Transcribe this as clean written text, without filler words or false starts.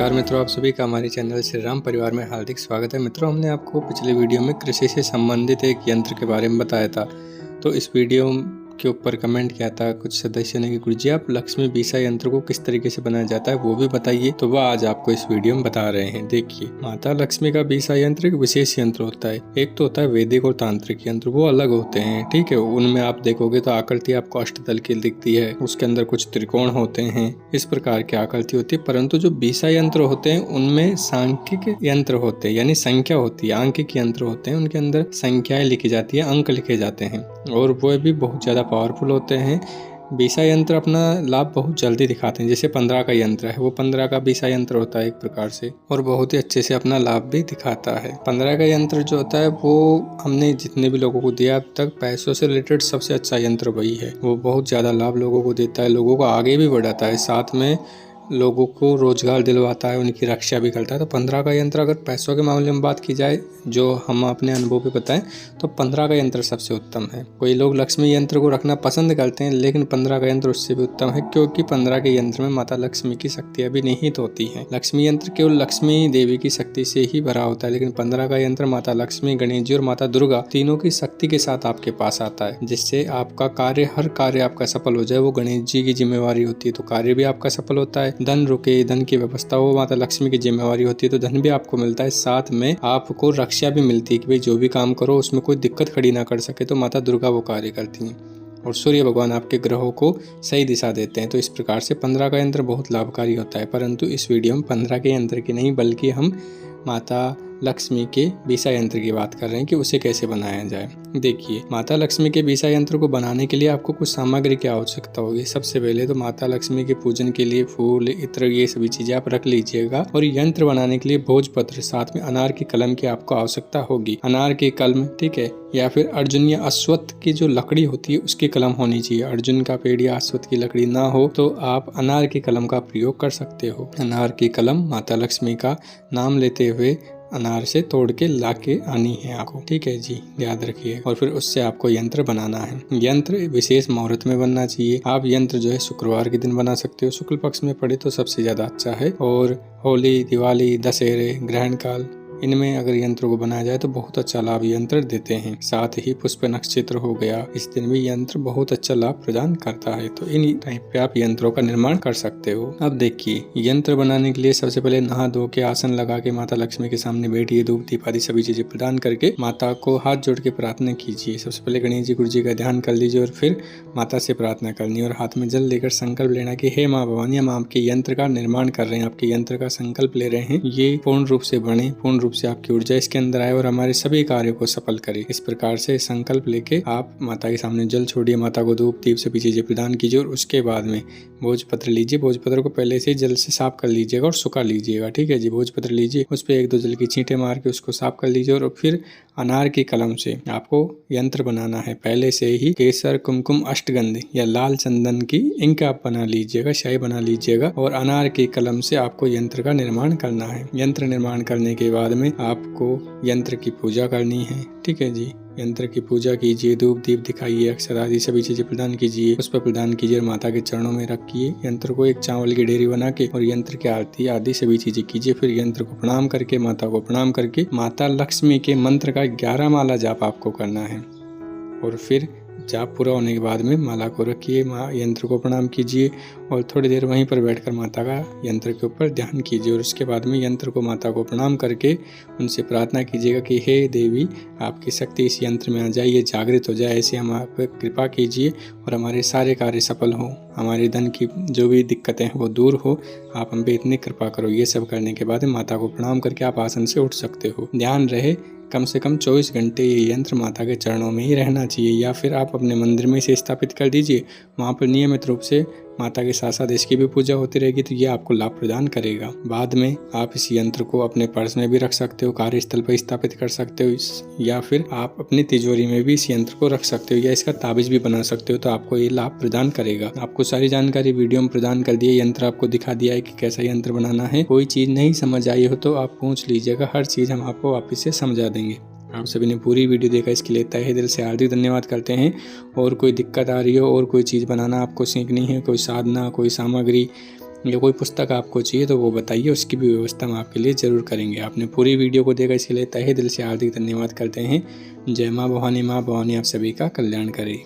नमस्कार मित्रों, आप सभी का हमारे चैनल श्री राम परिवार में हार्दिक स्वागत है। मित्रों, हमने आपको पिछले वीडियो में कृषि से संबंधित एक यंत्र के बारे में बताया था। तो इस वीडियो के ऊपर कमेंट किया था कुछ सदस्यों ने कि गुरुजी आप लक्ष्मी बीसा यंत्र को किस तरीके से बनाया जाता है वो भी बताइए। तो वह आज आपको इस वीडियो में बता रहे हैं। देखिए, माता लक्ष्मी का बीसा यंत्र एक विशेष यंत्र होता है। एक तो होता है वैदिक और तांत्रिक यंत्र, वो अलग होते हैं। ठीक है, उनमें आप देखोगे तो आकृति आपको अष्टदल की दिखती है, उसके अंदर कुछ त्रिकोण होते हैं, इस प्रकार की आकृति होती है। परंतु जो बीसा यंत्र होते हैं उनमें सांख्यिक यंत्र होते हैं, यानी संख्या होती है, आंकिक यंत्र होते हैं, उनके अंदर संख्याएं लिखी जाती है, अंक लिखे जाते हैं और वो भी बहुत ज्यादा पावरफुल होते हैं। बीसा यंत्र अपना लाभ बहुत जल्दी दिखाते हैं। जैसे 15 का यंत्र है, वो 15 का बीसा यंत्र होता है एक प्रकार से, और बहुत ही अच्छे से अपना लाभ भी दिखाता है। 15 का यंत्र जो होता है वो हमने जितने भी लोगों को दिया अब तक, पैसों से रिलेटेड सबसे अच्छा यंत्र वही है। वो बहुत ज्यादा लाभ लोगों को देता है, लोगों को आगे भी बढ़ाता है, साथ में लोगों को रोजगार दिलवाता है, उनकी रक्षा भी करता है। तो 15 का यंत्र, अगर पैसों के मामले में बात की जाए, जो हम अपने अनुभव पे बताएं, तो 15 का यंत्र सबसे उत्तम है। कोई लोग लक्ष्मी यंत्र को रखना पसंद करते हैं, लेकिन 15 का यंत्र उससे भी उत्तम है, क्योंकि 15 के यंत्र में माता लक्ष्मी की शक्तियां भी निहित होती हैं। लक्ष्मी यंत्र केवल लक्ष्मी देवी की शक्ति से ही भरा होता है, लेकिन 15 का यंत्र माता लक्ष्मी, गणेश जी और माता दुर्गा तीनों की शक्ति के साथ आपके पास आता है, जिससे आपका कार्य, हर कार्य आपका सफल हो जाए। वो गणेश जी की जिम्मेवारी होती है, तो कार्य भी आपका सफल होता है। धन रुके, धन की व्यवस्था वो माता लक्ष्मी की जिम्मेवारी होती है, तो धन भी आपको मिलता है। साथ में आपको रक्षा भी मिलती है कि भाई जो भी काम करो उसमें कोई दिक्कत खड़ी ना कर सके, तो माता दुर्गा वो कार्य करती हैं। और सूर्य भगवान आपके ग्रहों को सही दिशा देते हैं। तो इस प्रकार से 15 का यंत्र बहुत लाभकारी होता है। परंतु इस वीडियो में 15 के यंत्र की नहीं, बल्कि हम माता लक्ष्मी के बीसा यंत्र की बात कर रहे हैं कि उसे कैसे बनाया जाए। देखिए, माता लक्ष्मी के बीसा यंत्र को बनाने के लिए आपको कुछ सामग्री की आवश्यकता होगी। सबसे पहले तो माता लक्ष्मी के पूजन के लिए फूल, इत्र, ये सभी चीजें आप रख लीजिएगा। और यंत्र बनाने के लिए भोजपत्र, साथ में अनार की कलम की आपको आवश्यकता होगी। अनार की कलम, ठीक है, या फिर अर्जुन या अश्वत्थ की जो लकड़ी होती है उसकी कलम होनी चाहिए। अर्जुन का पेड़ या अश्वत्थ की लकड़ी ना हो तो आप अनार की कलम का प्रयोग कर सकते हो। अनार की कलम माता लक्ष्मी का नाम लेते हुए अनार से तोड़ के लाके आनी है आपको, ठीक है जी, याद रखिए। और फिर उससे आपको यंत्र बनाना है। यंत्र विशेष मुहूर्त में बनना चाहिए। आप यंत्र जो है शुक्रवार के दिन बना सकते हो, शुक्ल पक्ष में पड़े तो सबसे ज्यादा अच्छा है। और होली, दिवाली, दशहरे, ग्रहण काल, इनमें अगर यंत्र को बनाया जाए तो बहुत अच्छा लाभ यंत्र देते हैं। साथ ही पुष्प नक्षत्र हो गया, इस दिन भी यंत्र बहुत अच्छा लाभ प्रदान करता है। तो इन टाइप पे आप यंत्रों का निर्माण कर सकते हो। अब देखिए, यंत्र बनाने के लिए सबसे पहले नहा धो के आसन लगा के माता लक्ष्मी के सामने बैठिए। धूप दीप आदि सभी चीजें प्रदान करके माता को हाथ जोड़ के प्रार्थना कीजिए। सबसे पहले गणेश जी, गुरु जी का ध्यान कर लीजिए और फिर माता से प्रार्थना करनी, और हाथ में जल लेकर संकल्प लेना कि हे माँ भवानी, हम आपके यंत्र का निर्माण कर रहे हैं, आपके यंत्र का संकल्प ले रहे हैं, ये पूर्ण रूप से बने, पूर्ण से आपकी ऊर्जा इसके अंदर आए और हमारे सभी कार्यों को सफल करे। इस प्रकार से संकल्प लेके आप माता के सामने जल छोड़िए, माता को धूप दीप से चीजें प्रदान कीजिए। और उसके बाद में भोजपत्र लीजिए। भोजपत्र को पहले से जल से साफ कर लीजिएगा और सुखा लीजिएगा, ठीक है जी। भोजपत्र लीजिए, उस पर 1-2 जल की छींटे मार के उसको साफ कर लीजिए। और फिर अनार की कलम से आपको यंत्र बनाना है। पहले से ही केसर, कुमकुम, अष्टगंध या लाल चंदन की इंक आप बना लीजिएगा, शाही बना लीजिएगा। और अनार की कलम से आपको यंत्र का निर्माण करना है। यंत्र निर्माण करने के बाद में आपको यंत्र की पूजा करनी है, ठीक है जी। यंत्र की पूजा कीजिए, धूप दीप दिखाइए, अक्षर आदि सभी चीजें प्रदान कीजिए, पुष्प प्रदान कीजिए और माता के चरणों में रखिए। यंत्र को एक चावल की डेरी बना के और यंत्र की आरती आदि सभी चीजें कीजिए। फिर यंत्र को प्रणाम करके, माता को प्रणाम करके, माता लक्ष्मी के मंत्र का 11 माला जाप आपको करना है। और फिर जाप पूरा होने के बाद में माला को रखिए, यंत्र को प्रणाम कीजिए और थोड़ी देर वहीं पर बैठकर माता का यंत्र के ऊपर ध्यान कीजिए। और उसके बाद में यंत्र को, माता को प्रणाम करके उनसे प्रार्थना कीजिएगा कि हे देवी, आपकी शक्ति इस यंत्र में आ जाए, ये जागृत हो जाए, ऐसे हम आप कृपा कीजिए और हमारे सारे कार्य सफल हो, हमारे धन की जो भी दिक्कतें हैं वो दूर हो, आप हम पे इतनी कृपा करो। ये सब करने के बाद माता को प्रणाम करके आप आसन से उठ सकते हो। ध्यान रहे, कम से कम 24 घंटे ये यंत्र माता के चरणों में ही रहना चाहिए, या फिर आप अपने मंदिर में इसे स्थापित कर दीजिए। वहाँ पर नियमित रूप से माता के साथ साथ इसकी भी पूजा होती रहेगी, तो ये आपको लाभ प्रदान करेगा। बाद में आप इस यंत्र को अपने पर्स में भी रख सकते हो, कार्यस्थल पर स्थापित कर सकते हो, या फिर आप अपनी तिजोरी में भी इस यंत्र को रख सकते हो, या इसका ताबीज भी बना सकते हो। तो आपको ये लाभ प्रदान करेगा। आपको सारी जानकारी वीडियो में प्रदान कर दी है, यंत्र आपको दिखा दिया है कि कैसा यंत्र बनाना है। कोई चीज नहीं समझ आई हो तो आप पूछ लीजिएगा, हर चीज हम आपको वापस से समझा देंगे। आप सभी ने पूरी वीडियो देखा, इसके लिए तहे दिल से हार्दिक धन्यवाद करते हैं। और कोई दिक्कत आ रही हो और कोई चीज़ बनाना आपको सीखनी है, कोई साधना, कोई सामग्री या कोई पुस्तक आपको चाहिए तो वो बताइए, उसकी भी व्यवस्था हम आपके लिए ज़रूर करेंगे। आपने पूरी वीडियो को देखा, इसके लिए तहे दिल से हार्दिक धन्यवाद करते हैं। जय माँ भवानी, माँ भवानी आप सभी का कल्याण करे।